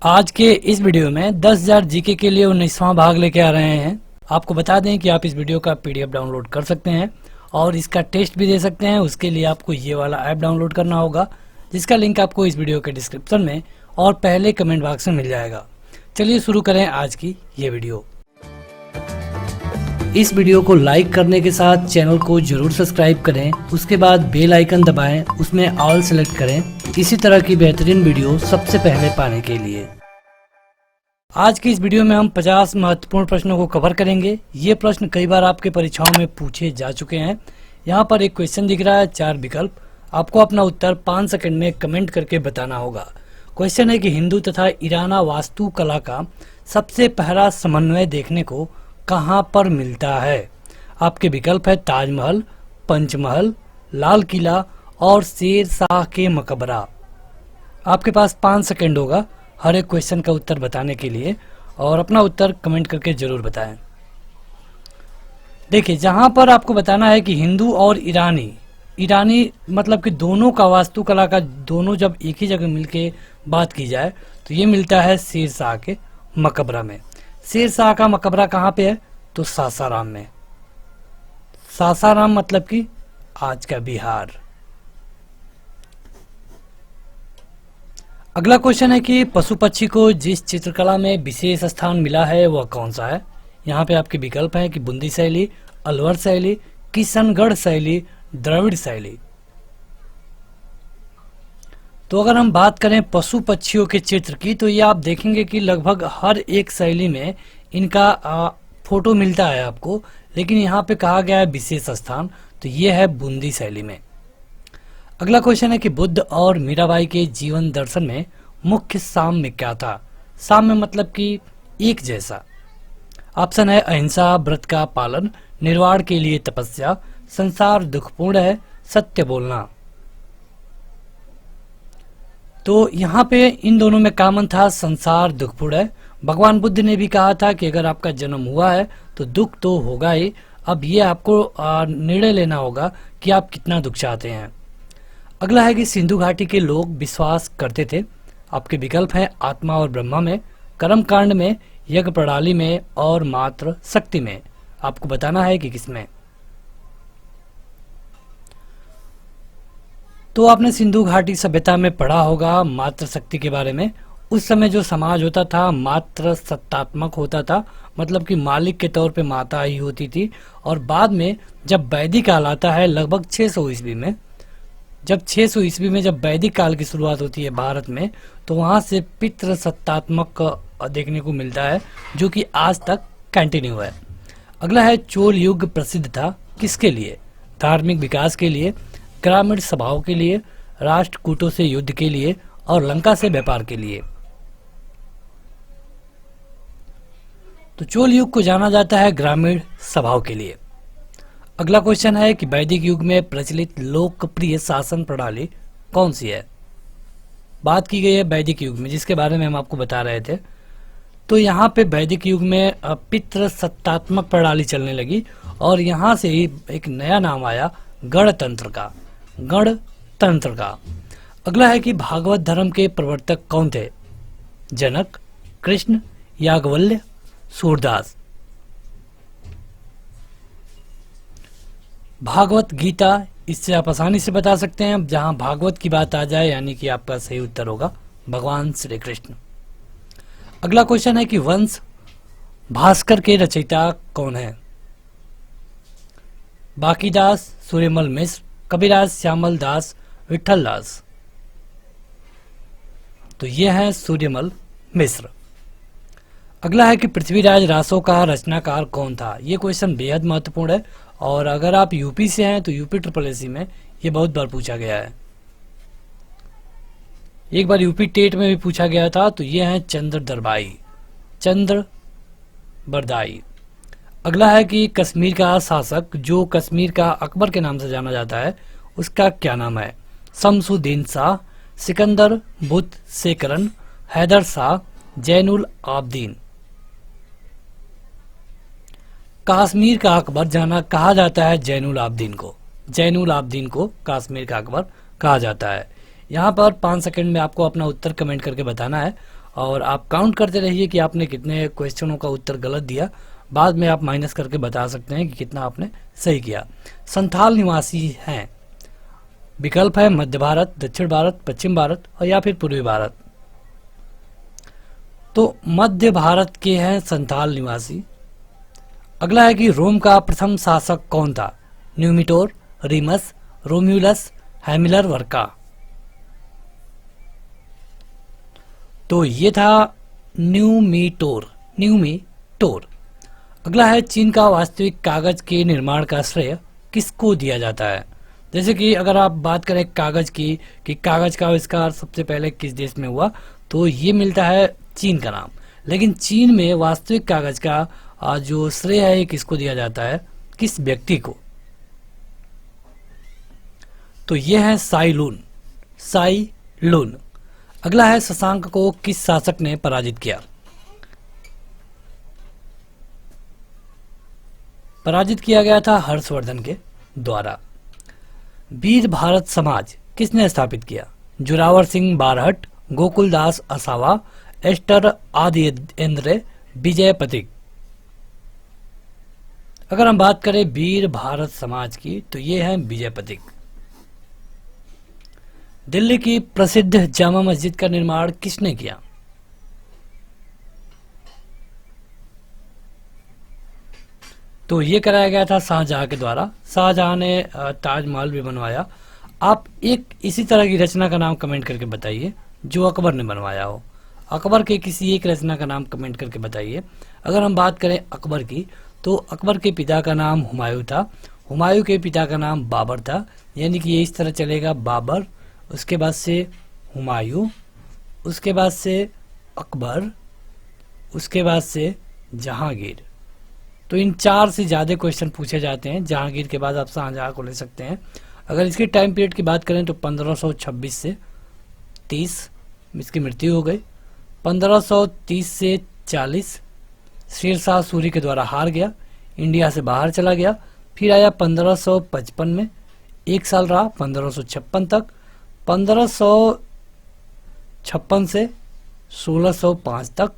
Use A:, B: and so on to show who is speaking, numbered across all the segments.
A: आज के इस वीडियो में 10,000 जीके के लिए 19वां भाग लेके आ रहे हैं। आपको बता दें कि आप इस वीडियो का पीडीएफ डाउनलोड कर सकते हैं और इसका टेस्ट भी दे सकते हैं। उसके लिए आपको ये वाला ऐप डाउनलोड करना होगा, जिसका लिंक आपको इस वीडियो के डिस्क्रिप्शन में और पहले कमेंट बॉक्स में मिल जाएगा। चलिए शुरू करें आज की ये वीडियो। इस वीडियो को लाइक करने के साथ चैनल को जरूर सब्सक्राइब करें। उसके बाद बेल आइकन दबाएं, उसमें ऑल सेलेक्ट करें इसी तरह की बेहतरीन वीडियो सबसे पहले पाने के लिए। आज की इस वीडियो में हम 50 महत्वपूर्ण प्रश्नों को कवर करेंगे। ये प्रश्न कई बार आपके परीक्षाओं में पूछे जा चुके हैं। यहाँ पर एक क्वेश्चन दिख रहा है, 4 विकल्प। आपको अपना उत्तर 5 सेकंड में कमेंट करके बताना होगा। क्वेश्चन है कि हिंदू तथा ईराना वास्तुकला का सबसे पहला समन्वय देखने को कहाँ पर मिलता है। आपके विकल्प है ताजमहल, पंचमहल, लाल किला और शेर शाह के मकबरा। आपके पास 5 सेकंड होगा हर एक क्वेश्चन का उत्तर बताने के लिए और अपना उत्तर कमेंट करके जरूर बताएं। देखिए, जहां पर आपको बताना है कि हिंदू और ईरानी मतलब कि दोनों का वास्तुकला का दोनों जब एक ही जगह मिलके बात की जाए तो ये मिलता है शेर शाह के मकबरा में। शेर शाह का मकबरा कहाँ पे है? तो सासाराम में। सासाराम मतलब कि आज का बिहार। अगला क्वेश्चन है कि पशु पक्षी को जिस चित्रकला में विशेष स्थान मिला है वह कौन सा है। यहाँ पे आपके विकल्प है कि बूंदी शैली, अलवर शैली, किशनगढ़ शैली, द्रविड़ शैली। तो अगर हम बात करें पशु पक्षियों के चित्र की तो ये आप देखेंगे कि लगभग हर एक शैली में इनका फोटो मिलता है आपको, लेकिन यहाँ पे कहा गया है विशेष स्थान, तो ये है बूंदी शैली में। अगला क्वेश्चन है कि बुद्ध और मीराबाई के जीवन दर्शन में मुख्य साम्य क्या था। साम्य मतलब कि एक जैसा। ऑप्शन है अहिंसा, व्रत का पालन, निर्वाण के लिए तपस्या, संसार दुखपूर्ण है, सत्य बोलना। तो यहाँ पे इन दोनों में कॉमन था संसार दुखपूर्ण है। भगवान बुद्ध ने भी कहा था कि अगर आपका जन्म हुआ है तो दुख तो होगा ही। अब ये आपको निर्णय लेना होगा कि आप कितना दुख चाहते हैं। अगला है कि सिंधु घाटी के लोग विश्वास करते थे। आपके विकल्प है आत्मा और ब्रह्मा में, कर्म कांड में, यज्ञ प्रणाली में और मात्र शक्ति में। आपको बताना है कि किसमें। तो आपने सिंधु घाटी सभ्यता में पढ़ा होगा मात्र शक्ति के बारे में। उस समय जो समाज होता था मात्र सत्तात्मक होता था, मतलब कि मालिक के तौर पे माता ही होती थी। और बाद में जब वैदिक काल आता है लगभग 600 ईस्वी में, जब 600 ईस्वी में जब वैदिक काल की शुरुआत होती है भारत में, तो वहां से पितृ सत्तात्मक देखने को मिलता है, जो कि आज तक कंटिन्यू है। अगला है चोल युग प्रसिद्ध था किसके लिए। धार्मिक विकास के लिए, ग्रामीण सभाओं के लिए, राष्ट्रकूटों से युद्ध के लिए और लंका से व्यापार के लिए। तो चोल युग को जाना जाता है ग्रामीण सभाओं के लिए। अगला क्वेश्चन है कि वैदिक युग में प्रचलित लोकप्रिय शासन प्रणाली कौन सी है। बात की गई है वैदिक युग में, जिसके बारे में हम आपको बता रहे थे। तो यहाँ पे वैदिक युग में पितृ सत्तात्मक प्रणाली चलने लगी और यहाँ से ही एक नया नाम आया गणतंत्र का। गणतंत्र का। अगला है कि भागवत धर्म के प्रवर्तक कौन थे। जनक, कृष्ण, याज्ञवल्क्य, सूरदास। भागवत गीता, इससे आप आसानी से बता सकते हैं। जहां भागवत की बात आ जाए यानी कि आपका सही उत्तर होगा भगवान श्री कृष्ण। अगला क्वेश्चन है कि वंश भास्कर के रचयिता कौन है। बाकीदास, सूर्यमल मिश्र, कबीरदास, श्यामल दास, विठल दास। तो ये है सूर्यमल मिश्र। अगला है कि पृथ्वीराज रासो का रचनाकार कौन था। ये क्वेश्चन बेहद महत्वपूर्ण है और अगर आप यूपी से हैं तो यूपी SSSC में ये बहुत बार पूछा गया है। एक बार यूपी टेट में भी पूछा गया था। तो ये है चंद्र बरदाई। अगला है कि कश्मीर का शासक जो कश्मीर का अकबर के नाम से जाना जाता है, उसका क्या नाम है। शमसुद्दीन शाह, सिकंदर बुत सेकरन, हैदर शाह, जैनुल आबदीन। कश्मीर का अकबर कहा जाता है जैनुल आबदीन को। जैनुल आबदीन को कश्मीर का अकबर कहा जाता है। यहाँ पर 5 सेकंड में आपको अपना उत्तर कमेंट करके बताना है और आप काउंट करते रहिए कि आपने कितने क्वेश्चनों का उत्तर गलत दिया। बाद में आप माइनस करके बता सकते हैं कि कितना आपने सही किया। संथाल निवासी हैं। विकल्प है मध्य भारत, दक्षिण भारत, पश्चिम भारत और या फिर पूर्वी भारत। तो मध्य भारत के हैं संथाल निवासी। अगला है कि रोम का प्रथम शासक कौन था? न्यूमिटोर, रीमस, रोम्यूलस, हैमिलर वर्का। तो ये था न्यूमिटोर। अगला है चीन का वास्तविक कागज के निर्माण का श्रेय किसको दिया जाता है? जैसे कि अगर आप बात करें कागज की कि कागज का आविष्कार सबसे पहले किस देश में हुआ, तो ये मिलता है चीन का नाम। लेकिन चीन में वास्तविक कागज का जो श्रेय है किसको दिया जाता है, किस व्यक्ति को? तो ये है साई लुन। अगला है शशांक को किस शासक ने पराजित किया? पराजित किया गया था हर्षवर्धन के द्वारा। वीर भारत समाज किसने स्थापित किया? जोरावर सिंह बारहट, गोकुलदास असावा, एस्टर आदिएंद्र, विजय पथिक। अगर हम बात करें वीर भारत समाज की तो ये है विजय पथिक। दिल्ली की प्रसिद्ध जामा मस्जिद का निर्माण किसने किया? तो ये कराया गया था शाहजहां के द्वारा। शाहजहां ने ताजमहल भी बनवाया। आप एक इसी तरह की रचना का नाम कमेंट करके बताइए जो अकबर ने बनवाया हो। अकबर के किसी एक रचना का नाम कमेंट करके बताइए। अगर हम बात करें अकबर की तो अकबर के पिता का नाम हुमायूं था। हुमायूं के पिता का नाम बाबर था, यानी कि ये इस तरह चलेगा बाबर, उसके बाद से हुमायूं, उसके बाद से अकबर, उसके बाद से जहांगीर। तो इन 4 से ज़्यादा क्वेश्चन पूछे जाते हैं। जहांगीर के बाद आप शाहजहां को ले सकते हैं। अगर इसके टाइम पीरियड की बात करें तो 1526 से 30 इसकी मृत्यु हो गई। 1530 से 40 शेरशाह सूरी के द्वारा हार गया, इंडिया से बाहर चला गया। फिर आया 1555 में, 1 साल रहा 1556 तक। 1556 से 1605 तक।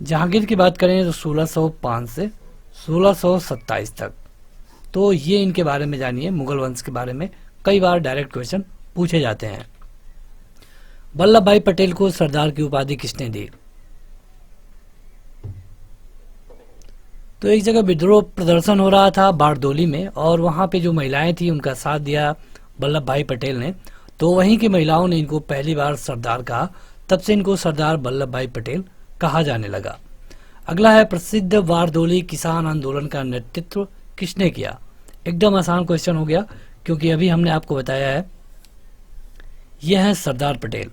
A: जहांगीर की बात करें तो 1605 से 1627 तक। तो ये इनके बारे में जानिए। मुगल वंश के बारे में कई बार डायरेक्ट क्वेश्चन पूछे जाते हैं। वल्लभ भाई पटेल को सरदार की उपाधि किसने दी? तो एक जगह विद्रोह प्रदर्शन हो रहा था बारडोली में, और वहां पे जो महिलाएं थी उनका साथ दिया वल्लभ भाई पटेल ने। तो वहीं की महिलाओं ने इनको पहली बार सरदार कहा, तब से इनको सरदार वल्लभ भाई पटेल कहा जाने लगा। अगला है प्रसिद्ध बारडोली किसान आंदोलन का नेतृत्व किसने किया? एकदम आसान क्वेश्चन हो गया क्योंकि अभी हमने आपको बताया है। यह है सरदार पटेल।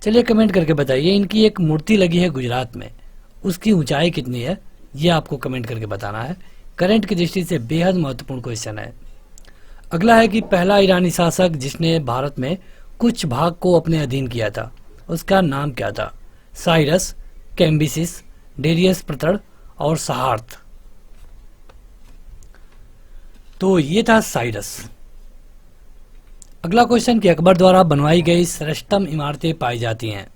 A: चलिए कमेंट करके बताइए। इनकी एक मूर्ति लगी है गुजरात में, उसकी ऊंचाई कितनी है ये आपको कमेंट करके बताना है। करंट की दृष्टि से बेहद महत्वपूर्ण क्वेश्चन है। अगला है कि पहला ईरानी शासक जिसने भारत में कुछ भाग को अपने अधीन किया था उसका नाम क्या था? साइरस, कैम्बिसिस, डेरियस प्रथम और सहार्थ। तो ये था साइरस। अगला क्वेश्चन कि अकबर द्वारा बनवाई गई श्रेष्ठतम इमारतें पाई जाती हैं।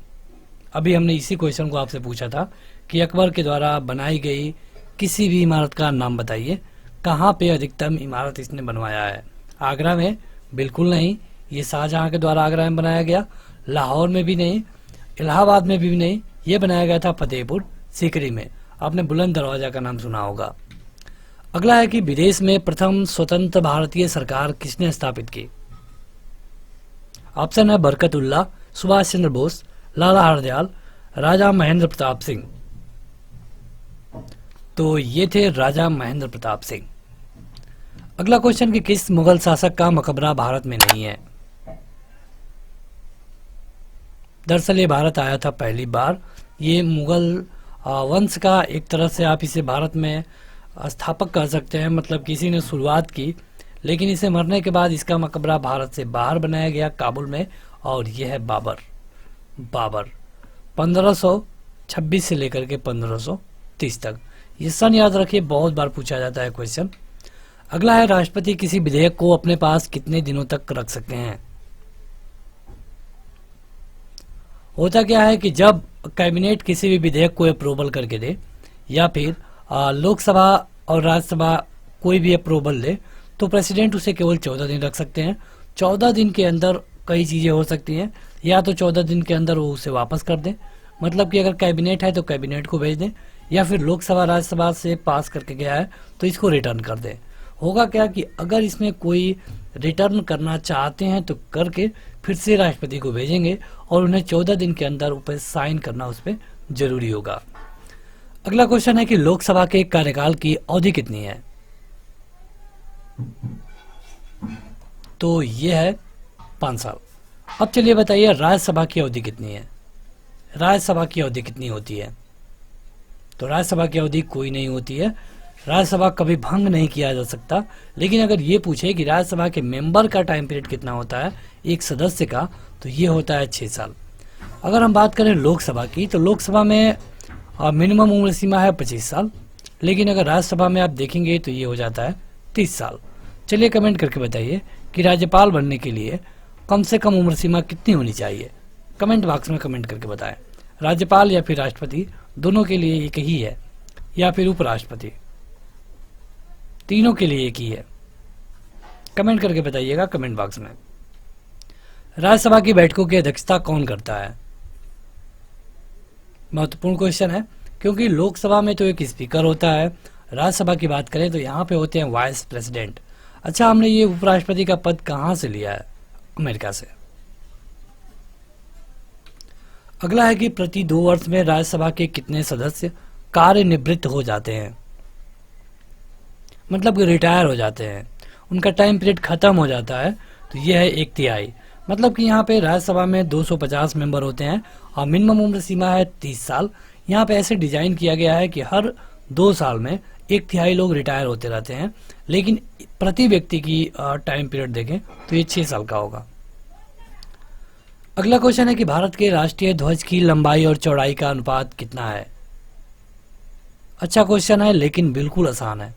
A: अभी हमने इसी क्वेश्चन को आपसे पूछा था कि अकबर के द्वारा बनाई गई किसी भी इमारत का नाम बताइए। कहाँ पे अधिकतम इमारत इसने बनवाया है? आगरा में? बिल्कुल नहीं, ये शाहजहां के द्वारा आगरा में बनाया गया। लाहौर में भी नहीं, इलाहाबाद में भी नहीं, ये बनाया गया था फतेहपुर सीकरी में। आपने बुलंद दरवाजा का नाम सुना होगा। अगला है कि विदेश में प्रथम स्वतंत्र भारतीय सरकार किसने स्थापित की? ऑप्शन है बरकतुल्लाह, सुभाष चंद्र बोस, लाला हरदयाल, राजा महेंद्र प्रताप सिंह। तो ये थे राजा महेंद्र प्रताप सिंह। अगला क्वेश्चन कि किस मुगल शासक का मकबरा भारत में नहीं है? दरअसल ये भारत आया था पहली बार। ये मुगल वंश का एक तरह से आप इसे भारत में स्थापक कर सकते हैं, मतलब किसी ने शुरुआत की, लेकिन इसे मरने के बाद इसका मकबरा भारत से बाहर बनाया गया काबुल में, और यह है बाबर 1526 से लेकर के 1530 तक। ये सन याद रखिए, बहुत बार पूछा जाता है क्वेश्चन। अगला है राष्ट्रपति किसी विधेयक को अपने पास कितने दिनों तक रख सकते हैं? होता क्या है कि जब कैबिनेट किसी भी विधेयक को अप्रूवल करके दे या फिर लोकसभा और राज्यसभा कोई भी अप्रूवल दे, तो प्रेसिडेंट उसे केवल 14 दिन रख सकते हैं। 14 दिन के अंदर कई चीज़ें हो सकती हैं, या तो 14 दिन के अंदर वो उसे वापस कर दें, मतलब कि अगर कैबिनेट है तो कैबिनेट को भेज दें, या फिर लोकसभा राज्यसभा से पास करके गया है तो इसको रिटर्न कर दें। होगा क्या कि अगर इसमें कोई रिटर्न करना चाहते हैं तो करके फिर से राष्ट्रपति को भेजेंगे और उन्हें 14 दिन के अंदर ऊपर साइन करना उस पर जरूरी होगा। अगला क्वेश्चन है कि लोकसभा के कार्यकाल की अवधि कितनी है? तो ये है 5 साल। अब चलिए बताइए राज्यसभा की अवधि कितनी है? राज्यसभा की अवधि कितनी होती है? तो राज्यसभा की अवधि कोई नहीं होती है। राज्यसभा कभी भंग नहीं किया जा सकता। लेकिन अगर ये पूछे कि राज्यसभा के मेंबर का टाइम पीरियड कितना होता है एक सदस्य का, तो ये होता है 6 साल। अगर हम बात करें लोकसभा की, तो लोकसभा में मिनिमम उम्र सीमा है 25 साल, लेकिन अगर राज्यसभा में आप देखेंगे तो ये हो जाता है 30 साल। चलिए कमेंट करके बताइए कि राज्यपाल बनने के लिए कम से कम उम्र सीमा कितनी होनी चाहिए? कमेंट बॉक्स में कमेंट करके बताएं। राज्यपाल या फिर राष्ट्रपति दोनों के लिए एक ही है, या फिर उपराष्ट्रपति, तीनों के लिए एक ही है? कमेंट करके बताइएगा कमेंट बॉक्स में। राज्यसभा की बैठकों की अध्यक्षता कौन करता है? महत्वपूर्ण क्वेश्चन है, क्योंकि लोकसभा में तो एक स्पीकर होता है, राज्यसभा की बात करें तो यहाँ पे होते हैं वाइस प्रेसिडेंट। अच्छा, हमने ये उपराष्ट्रपति का पद कहाँ से लिया है? अमेरिका से। अगला है कि प्रति 2 वर्ष में राज्यसभा के कितने सदस्य कार्यनिवृत्त हो जाते हैं, मतलब कि रिटायर हो जाते हैं, उनका टाइम पीरियड खत्म हो जाता है? तो यह है 1/3। मतलब कि यहाँ पे राज्यसभा में 250 मेंबर होते हैं और मिनिमम उम्र सीमा है 30 साल। यहाँ पे ऐसे डिजाइन किया गया है कि हर 2 साल में 1/3 लोग रिटायर होते रहते हैं, लेकिन प्रति व्यक्ति की टाइम पीरियड देखें तो ये 6 साल का होगा। अगला क्वेश्चन है कि भारत के राष्ट्रीय ध्वज की लंबाई और चौड़ाई का अनुपात कितना है? अच्छा क्वेश्चन है, लेकिन बिल्कुल आसान है।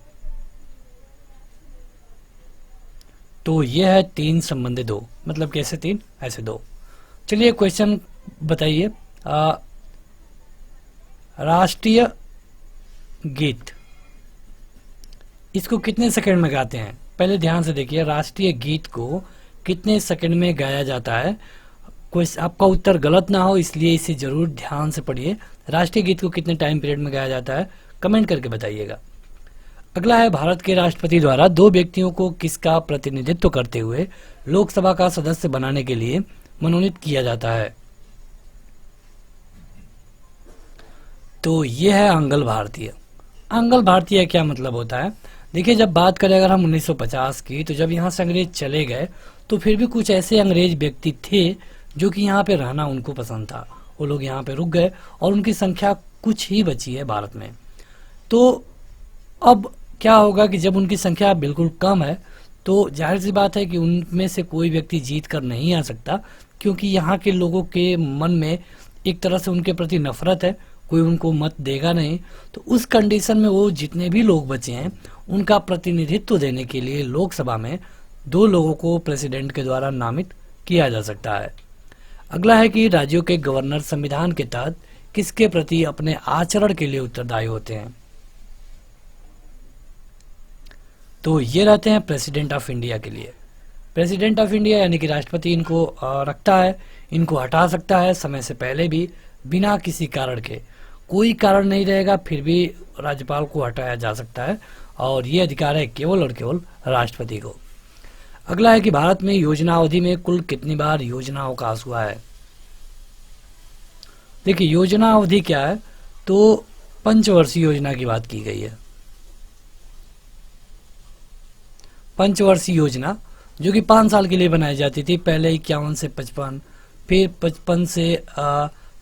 A: तो यह है 3/2। मतलब कैसे 3 ऐसे 2। चलिए क्वेश्चन बताइए, राष्ट्रीय गीत इसको कितने सेकंड में गाते हैं? पहले ध्यान से देखिए, राष्ट्रीय गीत को कितने सेकंड में गाया जाता है? कोई आपका उत्तर गलत ना हो इसलिए इसे जरूर ध्यान से पढ़िए। राष्ट्रीय गीत को कितने टाइम पीरियड में गाया जाता है? कमेंट करके बताइएगा। अगला है, भारत के राष्ट्रपति द्वारा 2 व्यक्तियों को किसका प्रतिनिधित्व करते हुए लोकसभा का सदस्य बनाने के लिए मनोनीत किया जाता है? तो यह है आंग्ल भारतीय। आंग्ल भारतीय क्या मतलब होता है? देखिए, जब बात करें अगर हम 1950 की, तो जब यहाँ से अंग्रेज चले गए तो फिर भी कुछ ऐसे अंग्रेज व्यक्ति थे जो कि यहाँ पे रहना उनको पसंद था। वो लोग यहाँ पे रुक गए और उनकी संख्या कुछ ही बची है भारत में। तो अब क्या होगा कि जब उनकी संख्या बिल्कुल कम है तो जाहिर सी बात है कि उनमें से कोई व्यक्ति जीत कर नहीं आ सकता, क्योंकि यहाँ के लोगों के मन में एक तरह से उनके प्रति नफरत है, कोई उनको मत देगा नहीं। तो उस कंडीशन में वो जितने भी लोग बचे हैं उनका प्रतिनिधित्व देने के लिए लोकसभा में 2 लोगों को प्रेसिडेंट के द्वारा नामित किया जा सकता है। अगला है कि राज्यों के गवर्नर संविधान के तहत किसके प्रति अपने आचरण के लिए उत्तरदायी होते हैं? तो ये रहते हैं प्रेसिडेंट ऑफ इंडिया के लिए। प्रेसिडेंट ऑफ इंडिया यानी कि राष्ट्रपति इनको रखता है, इनको हटा सकता है समय से पहले भी बिना किसी कारण के। कोई कारण नहीं रहेगा फिर भी राज्यपाल को हटाया जा सकता है, और ये अधिकार है केवल और केवल राष्ट्रपति को। अगला है कि भारत में योजना अवधि में कुल कितनी बार योजना अवकाश हुआ है? देखिए, योजना अवधि क्या है, तो पंचवर्षीय योजना की बात की गई है। पंचवर्षीय योजना जो कि 5 साल के लिए बनाई जाती थी, पहले 51 से 55, फिर 55 से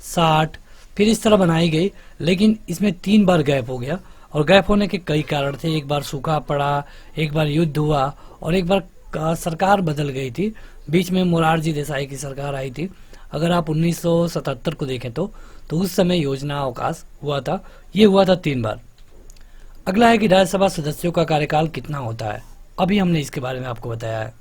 A: 60, फिर इस तरह बनाई गई। लेकिन इसमें 3 बार गैप हो गया, और गैप होने के कई कारण थे। एक बार सूखा पड़ा, एक बार युद्ध हुआ, और एक बार सरकार बदल गई थी। बीच में मोरारजी देसाई की सरकार आई थी। अगर आप 1977 को देखें तो उस समय योजना अवकाश हुआ था। ये हुआ था 3 बार। अगला है कि राज्यसभा सदस्यों का कार्यकाल कितना होता है? अभी हमने इसके बारे में आपको बताया है।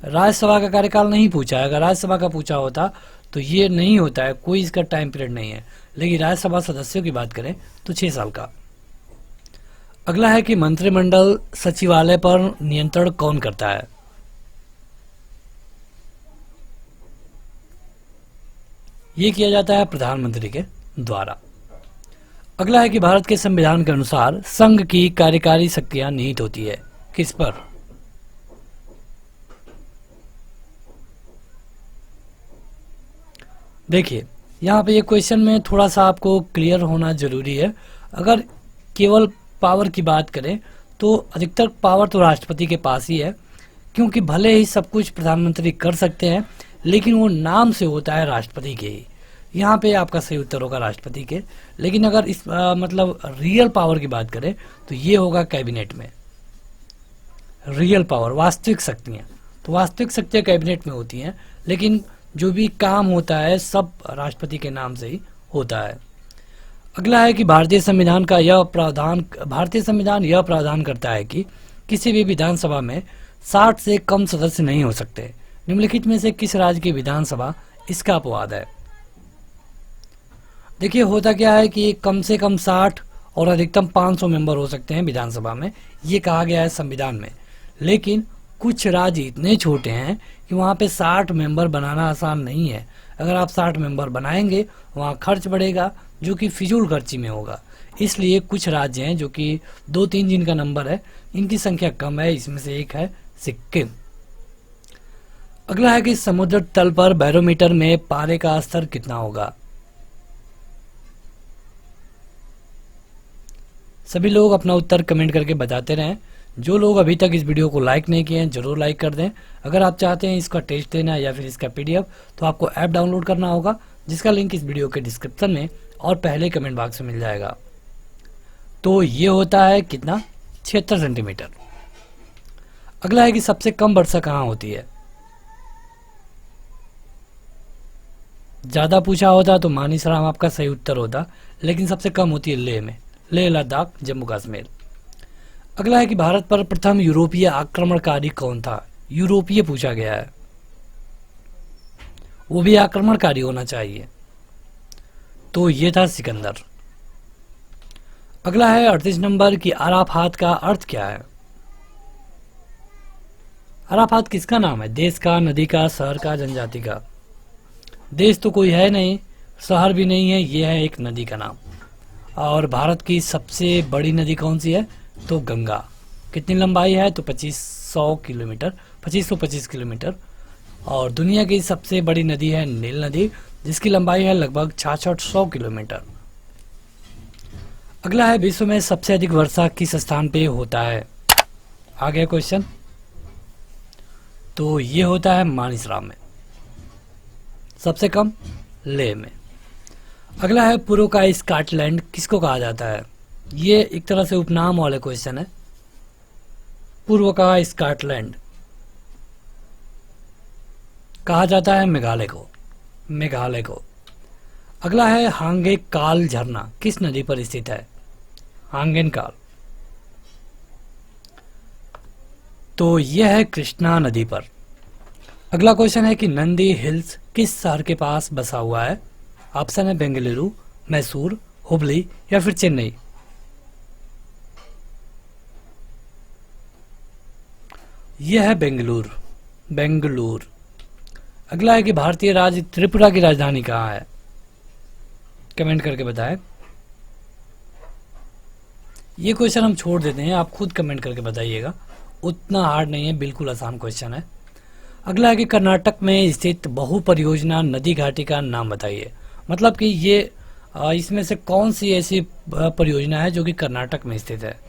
A: राज्यसभा का कार्यकाल नहीं पूछा है। अगर राज्यसभा का पूछा होता तो ये नहीं होता है, कोई इसका टाइम पीरियड नहीं है। लेकिन राज्यसभा सदस्यों की बात करें तो 6 साल का। अगला है कि मंत्रिमंडल सचिवालय पर नियंत्रण कौन करता है? ये किया जाता है प्रधानमंत्री के द्वारा। अगला है कि भारत के संविधान के अनुसार संघ की कार्यकारी शक्तियां निहित होती है, किस पर? देखिए यहाँ पे ये क्वेश्चन में थोड़ा सा आपको क्लियर होना जरूरी है। अगर केवल पावर की बात करें तो अधिकतर पावर तो राष्ट्रपति के पास ही है, क्योंकि भले ही सब कुछ प्रधानमंत्री कर सकते हैं लेकिन वो नाम से होता है राष्ट्रपति के ही। यहाँ पे आपका सही उत्तर होगा राष्ट्रपति के। लेकिन अगर इस मतलब रियल पावर की बात करें तो ये होगा कैबिनेट में। रियल पावर, वास्तविक शक्तियाँ, तो वास्तविक शक्तियाँ कैबिनेट में होती हैं, लेकिन जो भी काम होता है सब राष्ट्रपति के नाम से ही होता है। अगला है कि भारतीय संविधान यह प्रावधान करता है कि किसी भी विधानसभा में 60 से कम सदस्य नहीं हो सकते। निम्नलिखित में से किस राज्य की विधानसभा इसका अपवाद है? देखिए होता क्या है कि कम से कम 60 और अधिकतम 500 मेंबर हो सकते हैं विधानसभा में, ये कहा गया है संविधान में। लेकिन कुछ राज्य इतने छोटे हैं कि वहाँ पे 60 मेंबर बनाना आसान नहीं है। अगर आप 60 मेंबर बनाएंगे वहाँ खर्च बढ़ेगा, जो कि फिजूल खर्ची में होगा। इसलिए कुछ राज्य हैं जो कि 2-3 जिनका नंबर है, इनकी संख्या कम है। इसमें से एक है सिक्किम। अगला है कि समुद्र तल पर बैरोमीटर में पारे का स्तर कितना होगा? सभी लोग अपना उत्तर कमेंट करके बताते रहें। जो लोग अभी तक इस वीडियो को लाइक नहीं किए हैं जरूर लाइक कर दें। अगर आप चाहते हैं इसका टेस्ट देना या फिर इसका पीडीएफ तो आपको ऐप डाउनलोड करना होगा, जिसका लिंक इस वीडियो के डिस्क्रिप्शन में और पहले कमेंट बॉक्स में मिल जाएगा। तो ये होता है कितना? 76 सेंटीमीटर। अगला है कि सबसे कम वर्षा कहाँ होती है? ज्यादा पूछा होता तो मानिसराम आपका सही उत्तर होता, लेकिन सबसे कम होती है लेह में। लेह लद्दाख जम्मू कश्मीर। अगला है कि भारत पर प्रथम यूरोपीय आक्रमणकारी कौन था? यूरोपीय पूछा गया है, वो भी आक्रमणकारी होना चाहिए, तो ये था सिकंदर। अगला है 38 नंबर की अराफात का अर्थ क्या है? अराफात किसका नाम है? देश का, नदी का, शहर का, जनजाति का? देश तो कोई है नहीं, शहर भी नहीं है, ये है एक नदी का नाम। और भारत की सबसे बड़ी नदी कौन सी है? तो गंगा। कितनी लंबाई है? तो 2500 किलोमीटर, 2525 किलोमीटर। और दुनिया की सबसे बड़ी नदी है नील नदी, जिसकी लंबाई है लगभग 6600 किलोमीटर। अगला है विश्व में सबसे अधिक वर्षा किस स्थान पे होता है? आ गया क्वेश्चन। तो ये होता है मानिसराम में। सबसे कम लेह में। अगला है पूर्व का स्कॉटलैंड किसको कहा जाता है? ये एक तरह से उपनाम वाले क्वेश्चन है। पूर्व का स्कॉटलैंड कहा जाता है मेघालय को। मेघालय को। अगला है हांगे काल झरना किस नदी पर स्थित है? हांगेन काल। तो यह है कृष्णा नदी पर। अगला क्वेश्चन है कि नंदी हिल्स किस शहर के पास बसा हुआ है? ऑप्शन है बेंगलुरु, मैसूर, हुबली या फिर चेन्नई। यह है बेंगलुरु। बेंगलुरु। अगला है कि भारतीय राज्य त्रिपुरा की राजधानी कहाँ है? कमेंट करके बताएं। ये क्वेश्चन हम छोड़ देते हैं, आप खुद कमेंट करके बताइएगा, उतना हार्ड नहीं है, बिल्कुल आसान क्वेश्चन है। अगला है कि कर्नाटक में स्थित बहु परियोजना नदी घाटी का नाम बताइए। मतलब कि ये इसमें से कौन सी ऐसी परियोजना है जो कि कर्नाटक में स्थित है?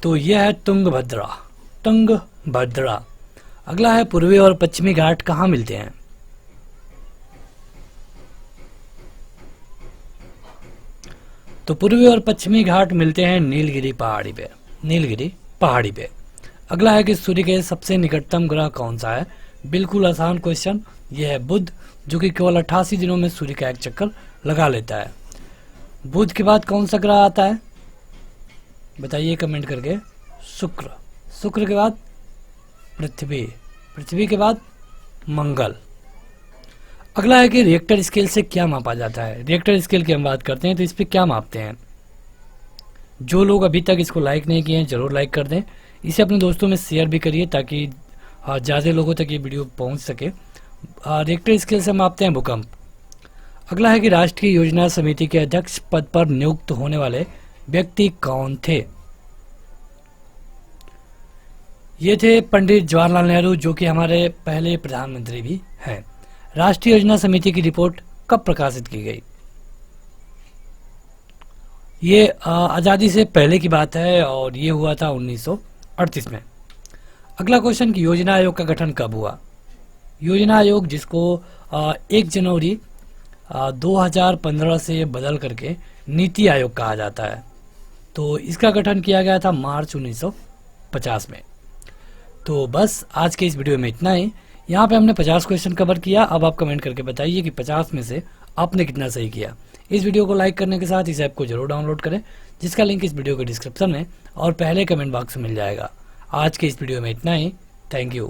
A: तो यह है तुंगभद्रा। तुंगभद्रा। अगला है पूर्वी और पश्चिमी घाट कहाँ मिलते हैं? तो पूर्वी और पश्चिमी घाट मिलते हैं नीलगिरी पहाड़ी पे। नीलगिरी पहाड़ी पे। अगला है कि सूर्य के सबसे निकटतम ग्रह कौन सा है? बिल्कुल आसान क्वेश्चन, यह है बुध, जो कि केवल 88 दिनों में सूर्य का एक चक्कर लगा लेता है। बुध के बाद कौन सा ग्रह आता है? बताइए कमेंट करके। शुक्र। शुक्र के बाद पृथ्वी, पृथ्वी के बाद मंगल। अगला है कि रिएक्टर स्केल से क्या मापा जाता है। रिएक्टर स्केल की हम बात करते हैं तो इस पर क्या मापते हैं। जो लोग अभी तक इसको लाइक नहीं किए हैं जरूर लाइक कर दें, इसे अपने दोस्तों में शेयर भी करिए ताकि ज़्यादा लोगों तक ये वीडियो पहुंच सके। रिएक्टर स्केल से मापते हैं भूकंप। अगला है कि राष्ट्रीय योजना समिति के अध्यक्ष पद पर नियुक्त होने वाले व्यक्ति कौन थे। ये थे पंडित जवाहरलाल नेहरू, जो कि हमारे पहले प्रधानमंत्री भी हैं। राष्ट्रीय योजना समिति की रिपोर्ट कब प्रकाशित की गई। ये आज़ादी से पहले की बात है और ये हुआ था 1938 में। अगला क्वेश्चन कि योजना आयोग का गठन कब हुआ। योजना आयोग, जिसको 1 जनवरी 2015 से बदल करके नीति आयोग कहा जाता है, तो इसका गठन किया गया था मार्च 1950 में। तो बस आज के इस वीडियो में इतना ही। यहाँ पे हमने 50 क्वेश्चन कवर किया। अब आप कमेंट करके बताइए कि 50 में से आपने कितना सही किया। इस वीडियो को लाइक करने के साथ इस ऐप को जरूर डाउनलोड करें, जिसका लिंक इस वीडियो के डिस्क्रिप्शन में और पहले कमेंट बॉक्स में मिल जाएगा। आज के इस वीडियो में इतना ही। Thank you.